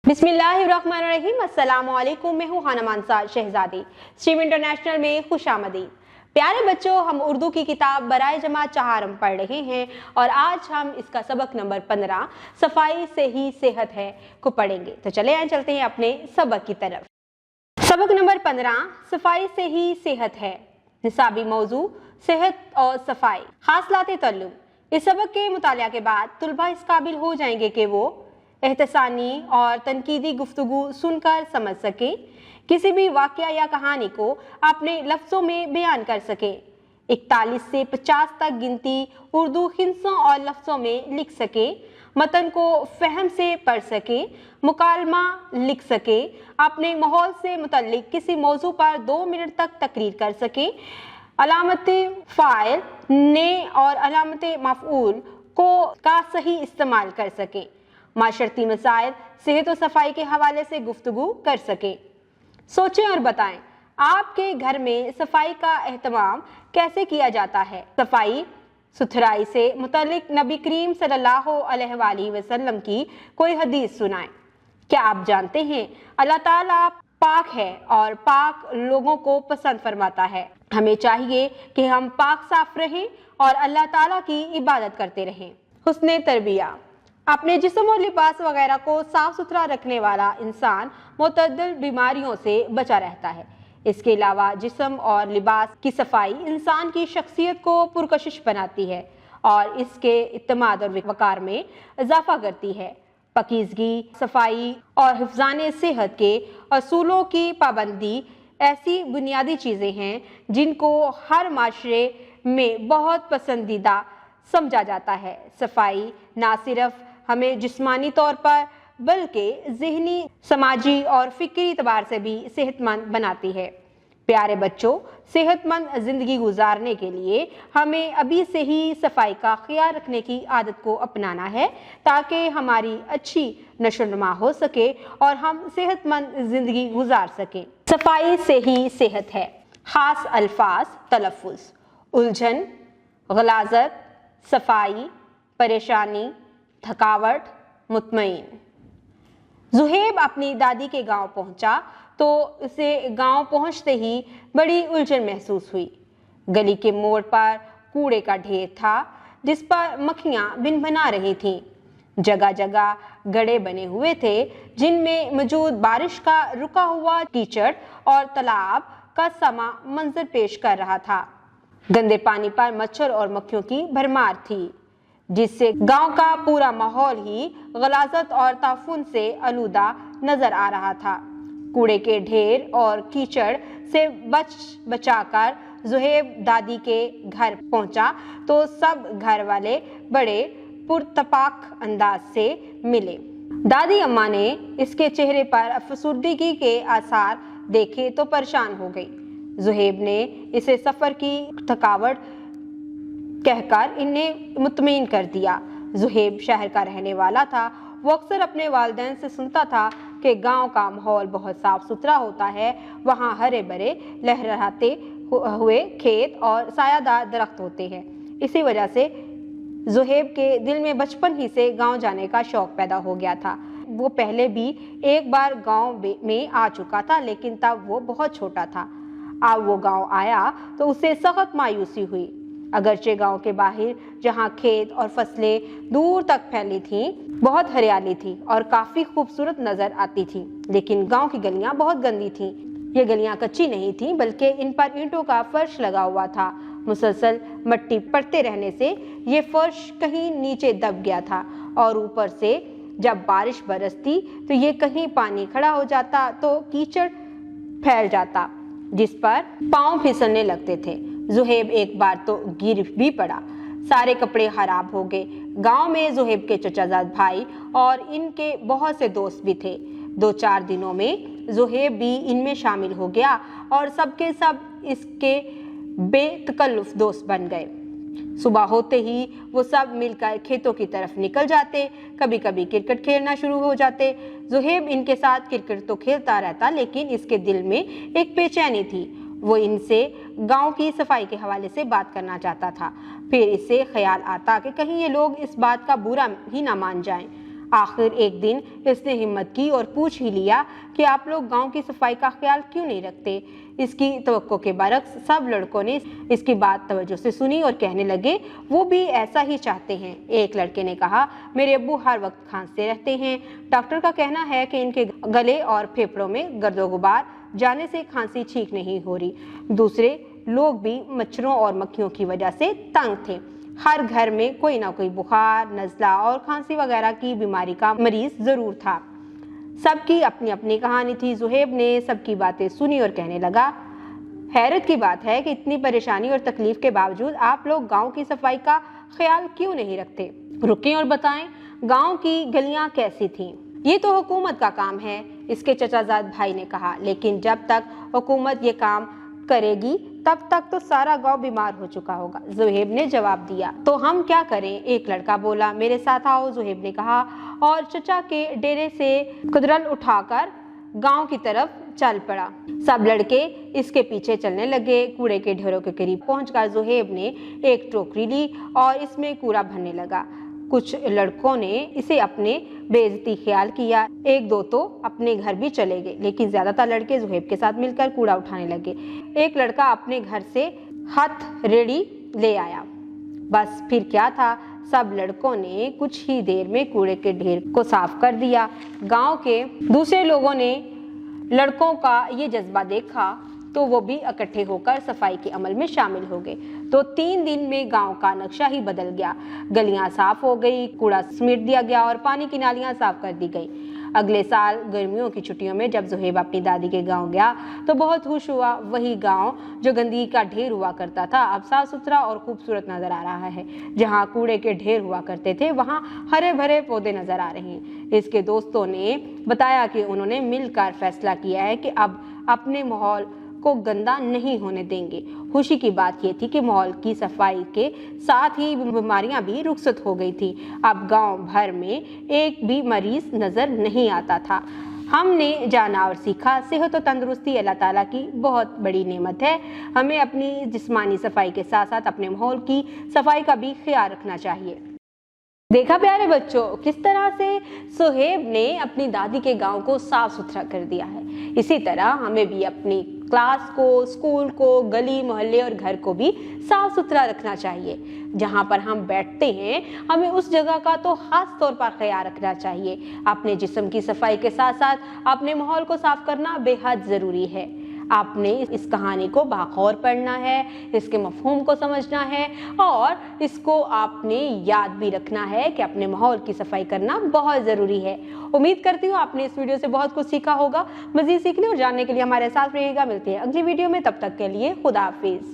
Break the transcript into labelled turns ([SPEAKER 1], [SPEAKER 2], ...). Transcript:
[SPEAKER 1] बिस्मिल्लाहिर्रहमानिर्रहीम। अस्सलाम वालेकुम। मैं हूँ हाना मानसा शहजादी। स्ट्रीम इंटरनेशनल में खुशामदीद। प्यारे बच्चों, हम उर्दू की किताब बराए जमात चहारम पढ़ रहे हैं और आज हम इसका सबक नंबर 15 सफाई से ही सेहत है को पढ़ेंगे। तो चले आए चलते हैं अपने सबक की तरफ। सबक नंबर 15 सफाई से ही सेहत है। निसाबी मौजू सेहत और सफाई हासिलाते तअल्लुम। इस सबक के मुतालिया के बाद तुलबा इस काबिल हो जाएंगे कि वो एहतसानी और तनकीदी गुफ्तगू सुनकर समझ सके, किसी भी वाक़या या कहानी को अपने लफ्ज़ों में बयान कर सके, 41 से 50 तक गिनती उर्दू हिंसों और लफ्ज़ों में लिख सके, मतन को फहम से पढ़ सके, मुकालमा लिख सके, अपने माहौल से मुतल्लिक किसी मौजू पर 2 मिनट तक तकरीर कर सके, अलामत फ़ाइल ने और अलामत मफ़ऊल को का सही इस्तेमाल कर सके, माशरती मसाइल सेहत और सफाई के हवाले से गुफ्तगू कर सके। सोचें और बताएं, आपके घर में सफाई का एहतमाम कैसे किया जाता है। सफाई सुथराई से मुतल्लिक नबी करीम सल्लल्लाहु अलैहि वसल्लम की कोई हदीस सुनाएं। क्या आप जानते हैं अल्लाह ताला पाक है और पाक लोगों को पसंद फरमाता है। हमें चाहिए कि हम पाक साफ रहें और अल्लाह ताला की इबादत करते रहें। हुस्ने तरबिया अपने जिस्म और लिबास वगैरह को साफ सुथरा रखने वाला इंसान मुतअद्दिद बीमारियों से बचा रहता है। इसके अलावा जिस्म और लिबास की सफाई इंसान की शख्सियत को पुरकशिश बनाती है और इसके इत्मीनान और वक़ार में इजाफा करती है। पाकीज़गी, सफाई और हिफ़्ज़ाने सेहत के असूलों की पाबंदी ऐसी बुनियादी चीज़ें हैं जिनको हर माशरे में बहुत पसंदीदा समझा जाता है। सफाई ना सिर्फ हमें जिस्मानी तौर पर बल्कि ज़हनी, समाजी और फ़िक्री एतबार से भी सेहतमंद बनाती है। प्यारे बच्चों, सेहतमंद ज़िंदगी गुजारने के लिए हमें अभी से ही सफाई का ख्याल रखने की आदत को अपनाना है ताकि हमारी अच्छी नशोनुमा हो सके और हम सेहतमंद ज़िंदगी गुजार सकें। सफाई से ही सेहत है। खास अल्फाज तलफ़ुज़: उलझन, गलाज़त, सफाई, परेशानी, थकावट, मुतमईन। ज़ुहैब अपनी दादी के गांव पहुंचा तो उसे गांव पहुंचते ही बड़ी उलझन महसूस हुई। गली के मोड़ पर कूड़े का ढेर था जिस पर मक्खियां भिनभिना रही थीं। जगह जगह गड्ढे बने हुए थे जिनमें मौजूद बारिश का रुका हुआ कीचड़ और तालाब का समा मंजर पेश कर रहा था। गंदे पानी पर मच्छर और मक्खियों की भरमार थी जिससे गांव का पूरा माहौल ही गलाजत और ताफून से आलूदा नजर आ रहा था। कूड़े के ढेर और कीचड़ से बचाकर ज़ुहैब दादी के घर पहुंचा तो सब घर वाले बड़े पुरतपाक अंदाज से मिले। दादी अम्मा ने इसके चेहरे पर अफसरदगी के आसार देखे तो परेशान हो गई। ज़ुहैब ने इसे सफ़र की थकावट कहकर इन्हें मुतमईन कर दिया। ज़ुहैब शहर का रहने वाला था। वो अक्सर अपने वालिदैन से सुनता था कि गांव का माहौल बहुत साफ सुथरा होता है, वहाँ हरे भरे लहराते हुए खेत और सायादार दरख्त होते हैं। इसी वजह से ज़ुहैब के दिल में बचपन ही से गांव जाने का शौक़ पैदा हो गया था। वो पहले भी एक बार गांव में आ चुका था लेकिन तब वो बहुत छोटा था। अब वो गांव आया तो उसे सख्त मायूसी हुई। अगरचे गांव के बाहर जहां खेत और फसलें दूर तक फैली थीं, बहुत हरियाली थी और काफ़ी खूबसूरत नज़र आती थी, लेकिन गांव की गलियां बहुत गंदी थीं। ये गलियां कच्ची नहीं थीं बल्कि इन पर ईंटों का फर्श लगा हुआ था। मुसलसल मिट्टी पड़ते रहने से ये फर्श कहीं नीचे दब गया था और ऊपर से जब बारिश बरसती तो ये कहीं पानी खड़ा हो जाता तो कीचड़ फैल जाता जिस पर पाँव फिसलने लगते थे। ज़ुहैब एक बार तो गिर भी पड़ा। सारे कपड़े खराब हो गए। गांव में ज़ुहैब के चचाजाद भाई और इनके बहुत से दोस्त भी थे। 2-4 दिनों में ज़ुहैब भी इनमें शामिल हो गया और सबके सब इसके बेतकल्लुफ़ दोस्त बन गए। सुबह होते ही वो सब मिलकर खेतों की तरफ निकल जाते। कभी कभी क्रिकेट खेलना शुरू हो जाते। ज़ुहैब इनके साथ क्रिकेट तो खेलता रहता लेकिन इसके दिल में एक बेचैनी थी। वो इनसे गांव की सफाई के हवाले से बात करना चाहता था। फिर इससे ख्याल आता कि कहीं ये लोग इस बात का बुरा ही ना मान जाएं। आखिर एक दिन इसने हिम्मत की और पूछ ही लिया कि आप लोग गांव की सफाई का ख्याल क्यों नहीं रखते। इसकी तवक्को के बरक्स सब लड़कों ने इसकी बात तवज्जो से सुनी और कहने लगे वो भी ऐसा ही चाहते हैं। एक लड़के ने कहा, मेरे अब्बू हर वक्त खांसते रहते हैं, डॉक्टर का कहना है कि इनके गले और फेफड़ों में गर्दो गुबार जाने से खांसी ठीक नहीं हो रही। दूसरे लोग भी मच्छरों और मक्खियों की वजह से तंग थे। हर घर में कोई ना कोई बुखार, नज़ला और खांसी वगैरह की बीमारी का मरीज जरूर था। सबकी अपनी अपनी कहानी थी। ज़ुहैब ने सबकी बातें सुनी और कहने लगा, हैरत की बात है कि इतनी परेशानी और तकलीफ के बावजूद आप लोग गांव की सफाई का ख्याल क्यों नहीं रखते। रुकें और बताएं, गांव की गलियां कैसी थीं? ये तो हुकूमत का काम है, इसके चचाजाद भाई ने कहा। लेकिन जब तक हुकूमत ये काम करेगी तब तक तो सारा गांव बीमार हो चुका होगा। ज़ुहैब ने जवाब दिया। तो हम क्या करें? एक लड़का बोला। मेरे साथ आओ, ज़ुहैब ने कहा और चचा के डेरे से कुदरल उठाकर गांव की तरफ चल पड़ा। सब लड़के इसके पीछे चलने लगे। कूड़े के ढेरों के करीब पहुंचकर ज़ुहैब ने एक टोकरी ली और इसमें कूड़ा भरने लगा। कुछ लड़कों ने इसे अपने बेइज्जती ख्याल किया, एक दो तो अपने घर भी चले गए, लेकिन ज्यादातर लड़के ज़ुहैब के साथ मिलकर कूड़ा उठाने लगे। एक लड़का अपने घर से हथरेड़ी ले आया। बस फिर क्या था, सब लड़कों ने कुछ ही देर में कूड़े के ढेर को साफ कर दिया। गांव के दूसरे लोगों ने लड़कों का ये जज्बा देखा तो वो भी इकट्ठे होकर सफाई के अमल में शामिल हो गए। तो 3 दिन में गांव का नक्शा ही बदल गया। गलियां साफ हो गई, कूड़ा समेट दिया गया और पानी की नालियां साफ कर दी गई। अगले साल गर्मियों की छुट्टियों में जब ज़ुहैब अपनी दादी के गांव गया तो बहुत खुश हुआ। वही गांव जो गंदगी का ढेर हुआ करता था अब साफ सुथरा और खूबसूरत नजर आ रहा है। जहां कूड़े के ढेर हुआ करते थे वहां हरे भरे पौधे नजर आ रहे हैं। इसके दोस्तों ने बताया कि उन्होंने मिलकर फैसला किया है कि अब अपने माहौल को गंदा नहीं होने देंगे। खुशी की बात यह थी कि माहौल की सफाई के साथ ही बीमारियां भी रुखसत हो गई थी। अब गांव भर में एक भी मरीज नजर नहीं आता था। हमने जाना और सीखा, सेहत और तंदुरुस्ती अल्लाह ताला की बहुत बड़ी नेमत है। हमें अपनी जिस्मानी सफाई के साथ साथ अपने माहौल की सफाई का भी ख्याल रखना चाहिए। देखा प्यारे बच्चों, किस तरह से ज़ुहैब ने अपनी दादी के गांव को साफ सुथरा कर दिया है। इसी तरह हमें भी अपनी क्लास को, स्कूल को, गली मोहल्ले और घर को भी साफ सुथरा रखना चाहिए। जहां पर हम बैठते हैं हमें उस जगह का तो खास तौर पर ख्याल रखना चाहिए। अपने जिस्म की सफाई के साथ साथ अपने माहौल को साफ करना बेहद ज़रूरी है। आपने इस कहानी को बागौर पढ़ना है, इसके मफ़हूम को समझना है और इसको आपने याद भी रखना है कि अपने माहौल की सफाई करना बहुत ज़रूरी है। उम्मीद करती हूँ आपने इस वीडियो से बहुत कुछ सीखा होगा। मज़ीद सीखने और जानने के लिए हमारे साथ रहिएगा। मिलते हैं अगली वीडियो में, तब तक के लिए खुदा हाफिज़।